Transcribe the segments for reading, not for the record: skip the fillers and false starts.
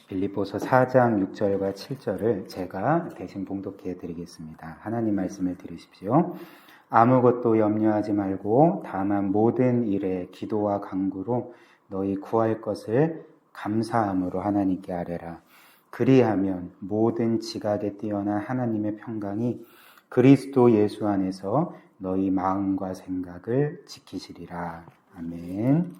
빌립보서 4장 6절과 7절을 제가 대신 봉독해 드리겠습니다. 하나님 말씀을 들으십시오. 아무것도 염려하지 말고 다만 모든 일에 기도와 간구로 너희 구할 것을 감사함으로 하나님께 아뢰라. 그리하면 모든 지각에 뛰어난 하나님의 평강이 그리스도 예수 안에서 너희 마음과 생각을 지키시리라. 아멘.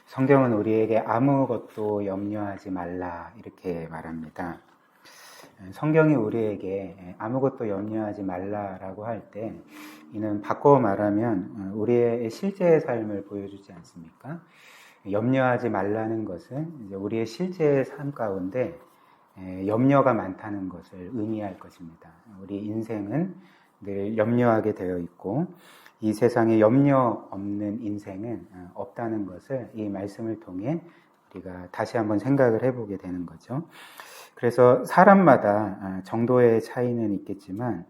성경은 우리에게 아무것도 염려하지 말라 이렇게 말합니다. 성경이 우리에게 아무것도 염려하지 말라라고 할 때 이는 바꿔 말하면 우리의 실제의 삶을 보여주지 않습니까? 염려하지 말라는 것은 이제 우리의 실제의 삶 가운데 염려가 많다는 것을 의미할 것입니다. 우리 인생은 늘 염려하게 되어 있고 이 세상에 염려 없는 인생은 없다는 것을 이 말씀을 통해 우리가 다시 한번 생각을 해보게 되는 거죠. 그래서 사람마다 정도의 차이는 있겠지만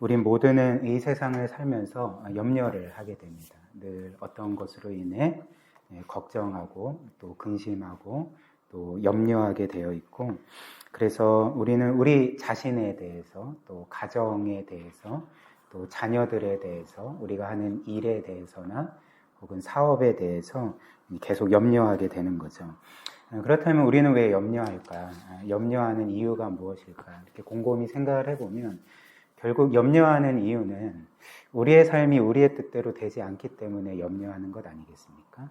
우리 모두는 이 세상을 살면서 염려를 하게 됩니다. 늘 어떤 것으로 인해 걱정하고 또 근심하고 또 염려하게 되어 있고 그래서 우리는 우리 자신에 대해서 또 가정에 대해서 또 자녀들에 대해서 우리가 하는 일에 대해서나 혹은 사업에 대해서 계속 염려하게 되는 거죠. 그렇다면 우리는 왜 염려할까? 염려하는 이유가 무엇일까? 이렇게 곰곰이 생각을 해보면 결국 염려하는 이유는 우리의 삶이 우리의 뜻대로 되지 않기 때문에 염려하는 것 아니겠습니까?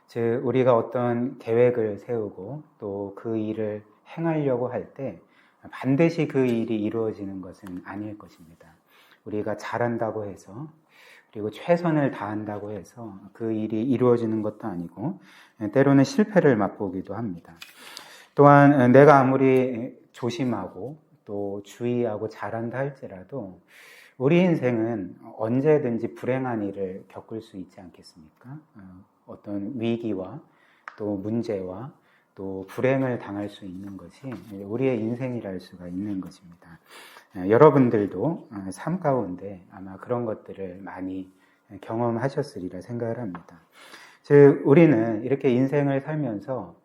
즉 우리가 어떤 계획을 세우고 또 그 일을 행하려고 할 때 반드시 그 일이 이루어지는 것은 아닐 것입니다. 우리가 잘한다고 해서 그리고 최선을 다한다고 해서 그 일이 이루어지는 것도 아니고 때로는 실패를 맛보기도 합니다. 또한 내가 아무리 조심하고 또 주의하고 잘한다 할지라도 우리 인생은 언제든지 불행한 일을 겪을 수 있지 않겠습니까? 어떤 위기와 또 문제와 또 불행을 당할 수 있는 것이 우리의 인생이랄 수가 있는 것입니다. 여러분들도 삶 가운데 아마 그런 것들을 많이 경험하셨으리라 생각을 합니다. 즉 우리는 이렇게 인생을 살면서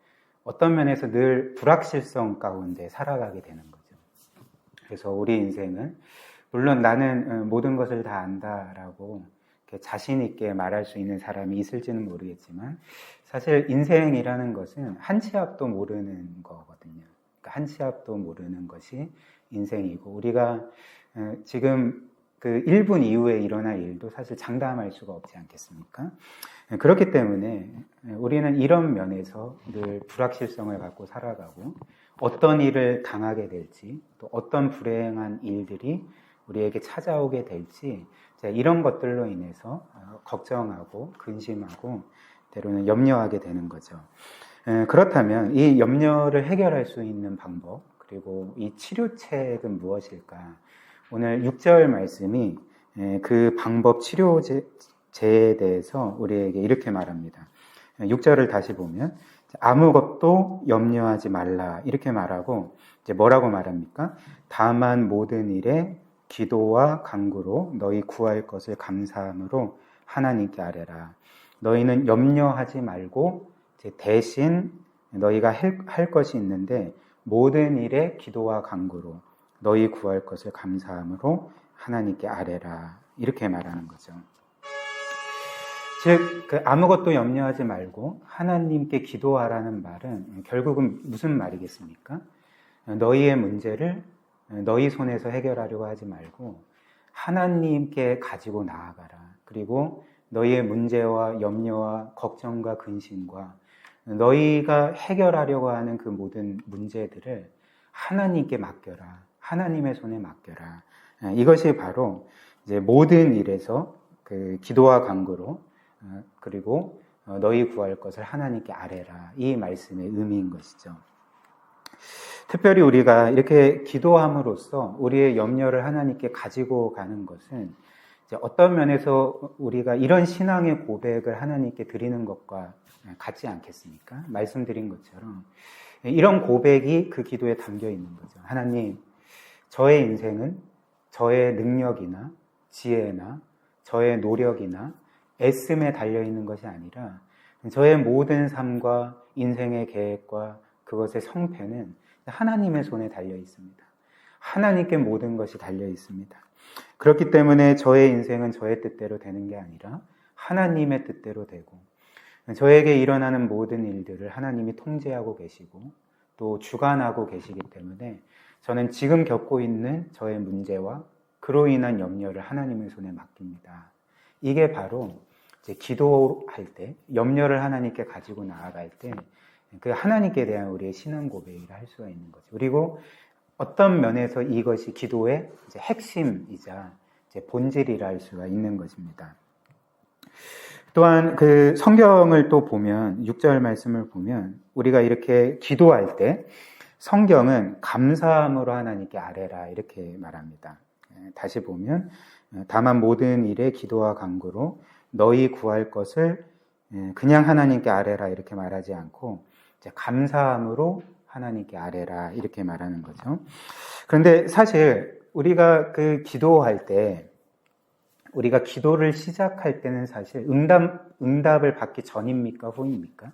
어떤 면에서 늘 불확실성 가운데 살아가게 되는 거죠. 그래서 우리 인생은 물론 나는 모든 것을 다 안다라고 자신 있게 말할 수 있는 사람이 있을지는 모르겠지만 사실 인생이라는 것은 한 치 앞도 모르는 거거든요. 그러니까 한 치 앞도 모르는 것이 인생이고 우리가 지금 그 1분 이후에 일어날 일도 사실 장담할 수가 없지 않겠습니까? 그렇기 때문에 우리는 이런 면에서 늘 불확실성을 갖고 살아가고 어떤 일을 당하게 될지 또 어떤 불행한 일들이 우리에게 찾아오게 될지 이런 것들로 인해서 걱정하고 근심하고 때로는 염려하게 되는 거죠. 그렇다면 이 염려를 해결할 수 있는 방법 그리고 이 치료책은 무엇일까? 오늘 6절 말씀이 그 방법 치료제에 대해서 우리에게 이렇게 말합니다. 6절을 다시 보면 아무것도 염려하지 말라 이렇게 말하고 이제 뭐라고 말합니까? 다만 모든 일에 기도와 간구로 너희 구할 것을 감사함으로 하나님께 아뢰라. 너희는 염려하지 말고 대신 너희가 할 것이 있는데 모든 일에 기도와 간구로 너희 구할 것을 감사함으로 하나님께 아뢰라. 이렇게 말하는 거죠. 즉 아무것도 염려하지 말고 하나님께 기도하라는 말은 결국은 무슨 말이겠습니까? 너희의 문제를 너희 손에서 해결하려고 하지 말고 하나님께 가지고 나아가라. 그리고 너희의 문제와 염려와 걱정과 근심과 너희가 해결하려고 하는 그 모든 문제들을 하나님께 맡겨라. 하나님의 손에 맡겨라. 이것이 바로 이제 모든 일에서 그 기도와 간구로 그리고 너희 구할 것을 하나님께 아뢰라. 이 말씀의 의미인 것이죠. 특별히 우리가 이렇게 기도함으로써 우리의 염려를 하나님께 가지고 가는 것은 이제 어떤 면에서 우리가 이런 신앙의 고백을 하나님께 드리는 것과 같지 않겠습니까? 말씀드린 것처럼 이런 고백이 그 기도에 담겨 있는 거죠. 하나님, 저의 인생은 저의 능력이나 지혜나 저의 노력이나 애씀에 달려있는 것이 아니라 저의 모든 삶과 인생의 계획과 그것의 성패는 하나님의 손에 달려 있습니다. 하나님께 모든 것이 달려 있습니다. 그렇기 때문에 저의 인생은 저의 뜻대로 되는 게 아니라 하나님의 뜻대로 되고, 저에게 일어나는 모든 일들을 하나님이 통제하고 계시고 또 주관하고 계시기 때문에 저는 지금 겪고 있는 저의 문제와 그로 인한 염려를 하나님의 손에 맡깁니다. 이게 바로 이제 기도할 때, 염려를 하나님께 가지고 나아갈 때 그 하나님께 대한 우리의 신앙 고백이라 할 수가 있는 거죠. 그리고 어떤 면에서 이것이 기도의 이제 핵심이자 이제 본질이라 할 수가 있는 것입니다. 또한 그 성경을 또 보면 6절 말씀을 보면 우리가 이렇게 기도할 때 성경은 감사함으로 하나님께 아뢰라 이렇게 말합니다. 다시 보면 다만 모든 일에 기도와 간구로 너희 구할 것을 그냥 하나님께 아뢰라 이렇게 말하지 않고 이제 감사함으로 하나님께 아뢰라 이렇게 말하는 거죠. 그런데 사실 우리가 그 기도할 때, 우리가 기도를 시작할 때는 사실 응답을 받기 전입니까? 후입니까?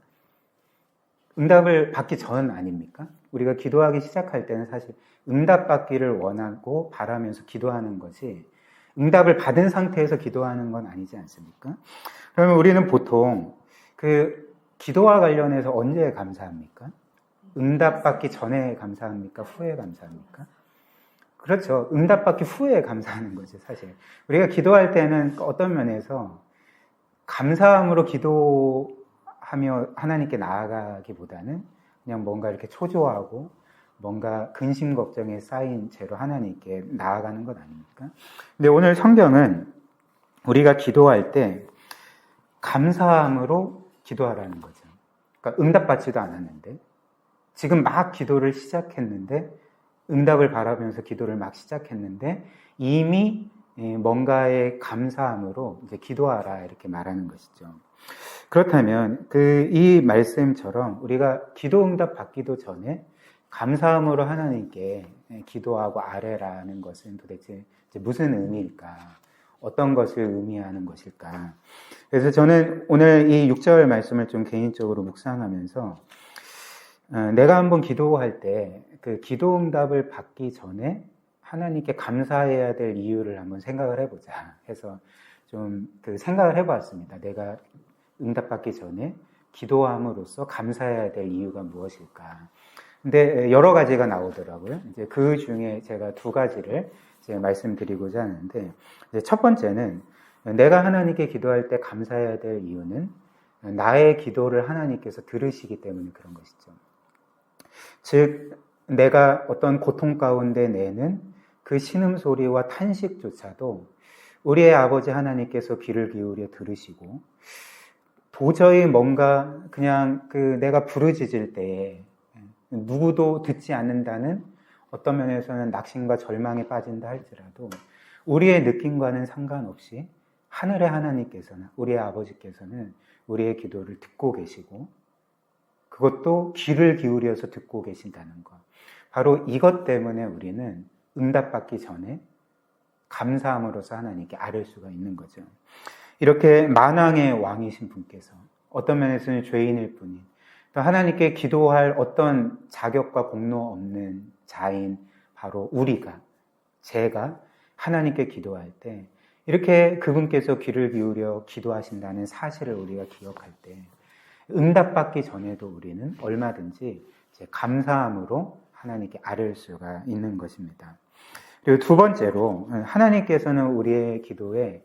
응답을 받기 전 아닙니까? 우리가 기도하기 시작할 때는 사실 응답받기를 원하고 바라면서 기도하는 것이 응답을 받은 상태에서 기도하는 건 아니지 않습니까? 그러면 우리는 보통 그 기도와 관련해서 언제 감사합니까? 응답받기 전에 감사합니까? 후에 감사합니까? 그렇죠. 응답받기 후에 감사하는 거죠, 사실. 우리가 기도할 때는 어떤 면에서 감사함으로 기도하며 하나님께 나아가기보다는 그냥 뭔가 이렇게 초조하고 뭔가 근심 걱정에 쌓인 채로 하나님께 나아가는 것 아닙니까? 근데 오늘 성경은 우리가 기도할 때 감사함으로 기도하라는 거죠. 그러니까 응답받지도 않았는데 지금 막 기도를 시작했는데 응답을 바라면서 기도를 막 시작했는데 이미 뭔가의 감사함으로 이제 기도하라 이렇게 말하는 것이죠. 그렇다면 이 말씀처럼 우리가 기도 응답 받기도 전에 감사함으로 하나님께 기도하고 아뢰라는 것은 도대체 무슨 의미일까? 어떤 것을 의미하는 것일까? 그래서 저는 오늘 이 6절 말씀을 좀 개인적으로 묵상하면서 내가 한번 기도할 때 그 기도 응답을 받기 전에 하나님께 감사해야 될 이유를 한번 생각을 해보자 해서 좀 그 생각을 해봤습니다. 내가 응답받기 전에 기도함으로써 감사해야 될 이유가 무엇일까? 근데 여러 가지가 나오더라고요. 이제 그 중에 제가 두 가지를 이제 말씀드리고자 하는데, 이제 첫 번째는 내가 하나님께 기도할 때 감사해야 될 이유는 나의 기도를 하나님께서 들으시기 때문에 그런 것이죠. 즉, 내가 어떤 고통 가운데 내는 그 신음소리와 탄식조차도 우리의 아버지 하나님께서 귀를 기울여 들으시고, 도저히 뭔가 그냥 내가 부르짖을 때에 누구도 듣지 않는다는 어떤 면에서는 낙심과 절망에 빠진다 할지라도 우리의 느낌과는 상관없이 하늘의 하나님께서는, 우리의 아버지께서는 우리의 기도를 듣고 계시고 그것도 귀를 기울여서 듣고 계신다는 것. 바로 이것 때문에 우리는 응답받기 전에 감사함으로써 하나님께 아뢰 수가 있는 거죠. 이렇게 만왕의 왕이신 분께서 어떤 면에서는 죄인일 뿐인, 또 하나님께 기도할 어떤 자격과 공로 없는 자인 바로 제가 하나님께 기도할 때 이렇게 그분께서 귀를 기울여 기도하신다는 사실을 우리가 기억할 때 응답받기 전에도 우리는 얼마든지 이제 감사함으로 하나님께 아뢰을 수가 있는 것입니다. 그리고 두 번째로 하나님께서는 우리의 기도에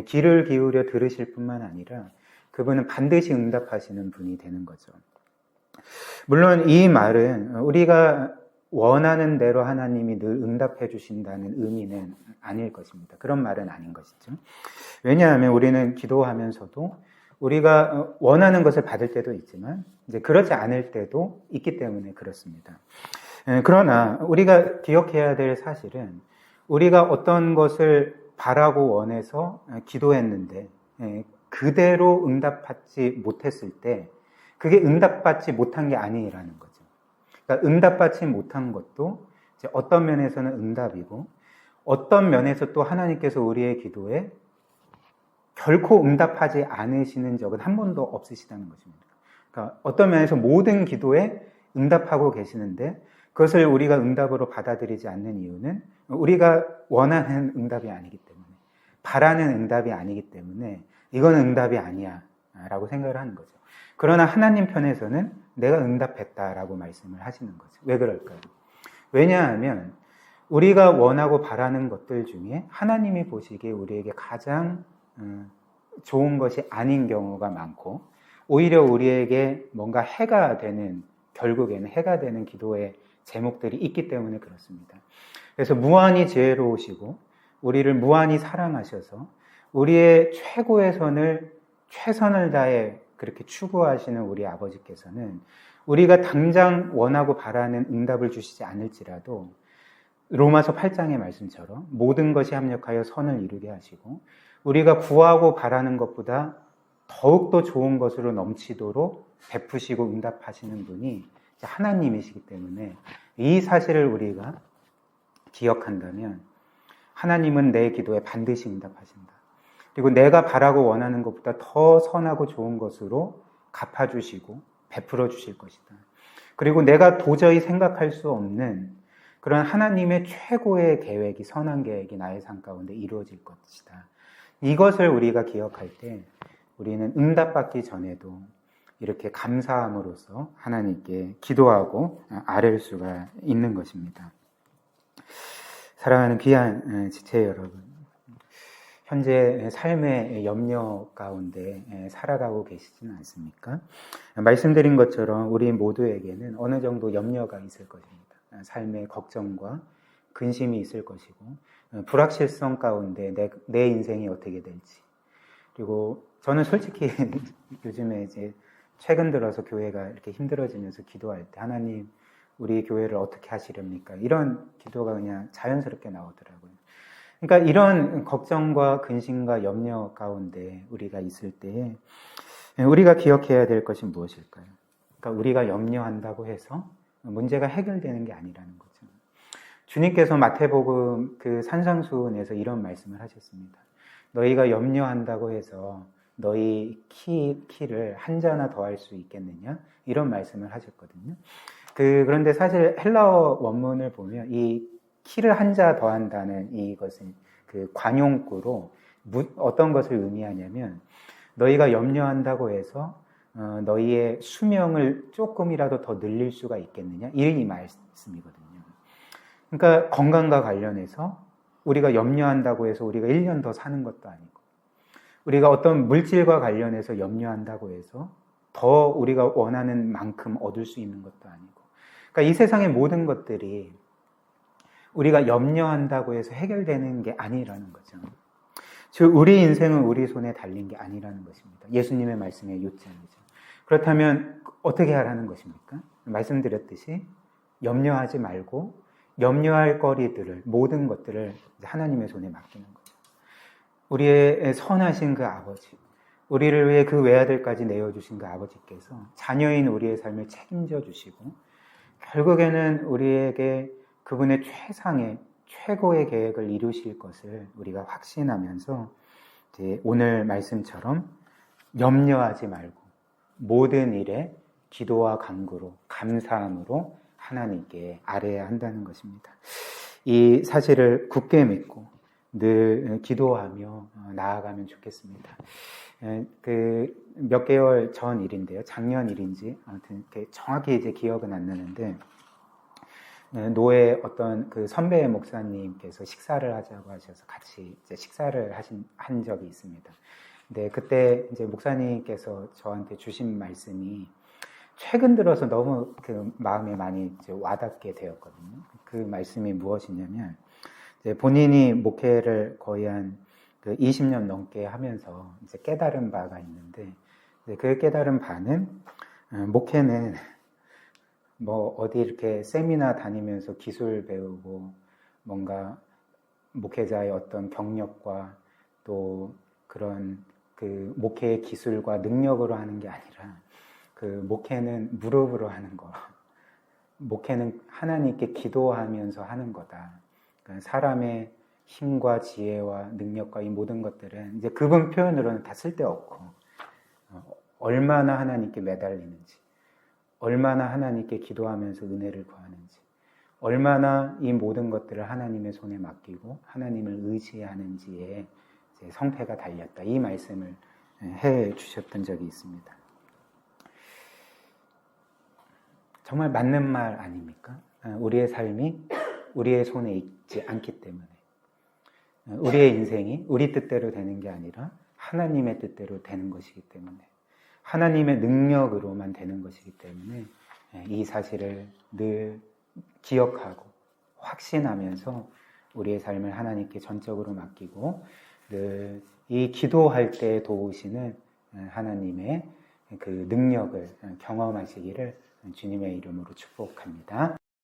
귀를 기울여 들으실 뿐만 아니라 그분은 반드시 응답하시는 분이 되는 거죠. 물론 이 말은 우리가 원하는 대로 하나님이 늘 응답해 주신다는 의미는 아닐 것입니다. 그런 말은 아닌 것이죠. 왜냐하면 우리는 기도하면서도 우리가 원하는 것을 받을 때도 있지만 이제 그렇지 않을 때도 있기 때문에 그렇습니다. 그러나 우리가 기억해야 될 사실은 우리가 어떤 것을 바라고 원해서 기도했는데 그대로 응답받지 못했을 때 그게 응답받지 못한 게 아니라는 거죠. 그러니까 응답받지 못한 것도 이제 어떤 면에서는 응답이고 어떤 면에서 또 하나님께서 우리의 기도에 결코 응답하지 않으시는 적은 한 번도 없으시다는 것입니다. 그러니까 어떤 면에서 모든 기도에 응답하고 계시는데 그것을 우리가 응답으로 받아들이지 않는 이유는 우리가 원하는 응답이 아니기 때문에, 바라는 응답이 아니기 때문에 이건 응답이 아니야 라고 생각을 하는 거죠. 그러나 하나님 편에서는 내가 응답했다라고 말씀을 하시는 거죠. 왜 그럴까요? 왜냐하면 우리가 원하고 바라는 것들 중에 하나님이 보시기에 우리에게 가장 좋은 것이 아닌 경우가 많고, 오히려 우리에게 뭔가 해가 되는, 결국에는 해가 되는 기도의 제목들이 있기 때문에 그렇습니다. 그래서 무한히 지혜로우시고 우리를 무한히 사랑하셔서 우리의 최고의 선을, 최선을 다해 그렇게 추구하시는 우리 아버지께서는 우리가 당장 원하고 바라는 응답을 주시지 않을지라도 로마서 8장의 말씀처럼 모든 것이 합력하여 선을 이루게 하시고 우리가 구하고 바라는 것보다 더욱더 좋은 것으로 넘치도록 베푸시고 응답하시는 분이 하나님이시기 때문에 이 사실을 우리가 기억한다면 하나님은 내 기도에 반드시 응답하신다. 그리고 내가 바라고 원하는 것보다 더 선하고 좋은 것으로 갚아주시고 베풀어 주실 것이다. 그리고 내가 도저히 생각할 수 없는 그런 하나님의 최고의 계획이, 선한 계획이 나의 삶 가운데 이루어질 것이다. 이것을 우리가 기억할 때 우리는 응답받기 전에도 이렇게 감사함으로써 하나님께 기도하고 아뢰를 수가 있는 것입니다. 사랑하는 귀한 지체 여러분, 현재 삶의 염려 가운데 살아가고 계시지는 않습니까? 말씀드린 것처럼 우리 모두에게는 어느 정도 염려가 있을 것입니다. 삶의 걱정과 근심이 있을 것이고, 불확실성 가운데 내 인생이 어떻게 될지. 그리고 저는 솔직히 요즘에 이제 최근 들어서 교회가 이렇게 힘들어지면서 기도할 때 하나님 우리 교회를 어떻게 하시렵니까? 이런 기도가 그냥 자연스럽게 나오더라고요. 그러니까 이런 걱정과 근심과 염려 가운데 우리가 있을 때에 우리가 기억해야 될 것이 무엇일까요? 그러니까 우리가 염려한다고 해서 문제가 해결되는 게 아니라는 거죠. 주님께서 마태복음 그 산상수훈에서 이런 말씀을 하셨습니다. 너희가 염려한다고 해서 너희 키를 한 자나 더 할 수 있겠느냐? 이런 말씀을 하셨거든요. 그런데 사실 헬라어 원문을 보면 이 키를 한 자 더 한다는 이것은 그 관용구로 어떤 것을 의미하냐면 너희가 염려한다고 해서 너희의 수명을 조금이라도 더 늘릴 수가 있겠느냐? 이 말씀이거든요. 그러니까 건강과 관련해서 우리가 염려한다고 해서 우리가 1년 더 사는 것도 아니고, 우리가 어떤 물질과 관련해서 염려한다고 해서 더 우리가 원하는 만큼 얻을 수 있는 것도 아니고, 그러니까 이 세상의 모든 것들이 우리가 염려한다고 해서 해결되는 게 아니라는 거죠. 즉 우리 인생은 우리 손에 달린 게 아니라는 것입니다. 예수님의 말씀의 요점이죠. 그렇다면 어떻게 하라는 것입니까? 말씀드렸듯이 염려하지 말고 염려할 거리들을, 모든 것들을 하나님의 손에 맡기는 거죠. 우리의 선하신 그 아버지, 우리를 위해 그 외아들까지 내어주신 그 아버지께서 자녀인 우리의 삶을 책임져 주시고 결국에는 우리에게 그분의 최상의 최고의 계획을 이루실 것을 우리가 확신하면서 이제 오늘 말씀처럼 염려하지 말고 모든 일에 기도와 간구로 감사함으로 하나님께 아뢰야 한다는 것입니다. 이 사실을 굳게 믿고 늘 기도하며 나아가면 좋겠습니다. 그 몇 개월 전 일인데요. 작년 일인지 아무튼 정확히 이제 기억은 안 나는데 노예 어떤 그 선배 목사님께서 식사를 하자고 하셔서 같이 이제 식사를 한 적이 있습니다. 근데 그때 이제 목사님께서 저한테 주신 말씀이 최근 들어서 너무 그 마음에 많이 이제 와닿게 되었거든요. 그 말씀이 무엇이냐면 이제 본인이 목회를 거의 한 그 20년 넘게 하면서 이제 깨달은 바가 있는데 그 깨달은 바는 목회는 뭐 어디 이렇게 세미나 다니면서 기술 배우고 뭔가 목회자의 어떤 경력과 또 그런 그 목회의 기술과 능력으로 하는 게 아니라 그 목회는 무릎으로 하는 거, 목회는 하나님께 기도하면서 하는 거다. 그러니까 사람의 힘과 지혜와 능력과 이 모든 것들은 이제 그분 표현으로는 다 쓸데없고 얼마나 하나님께 매달리는지, 얼마나 하나님께 기도하면서 은혜를 구하는지, 얼마나 이 모든 것들을 하나님의 손에 맡기고 하나님을 의지하는지에 성패가 달렸다. 이 말씀을 해 주셨던 적이 있습니다. 정말 맞는 말 아닙니까? 우리의 삶이 우리의 손에 있지 않기 때문에, 우리의 인생이 우리 뜻대로 되는 게 아니라 하나님의 뜻대로 되는 것이기 때문에, 하나님의 능력으로만 되는 것이기 때문에 이 사실을 늘 기억하고 확신하면서 우리의 삶을 하나님께 전적으로 맡기고 늘 이 기도할 때 도우시는 하나님의 그 능력을 경험하시기를 주님의 이름으로 축복합니다.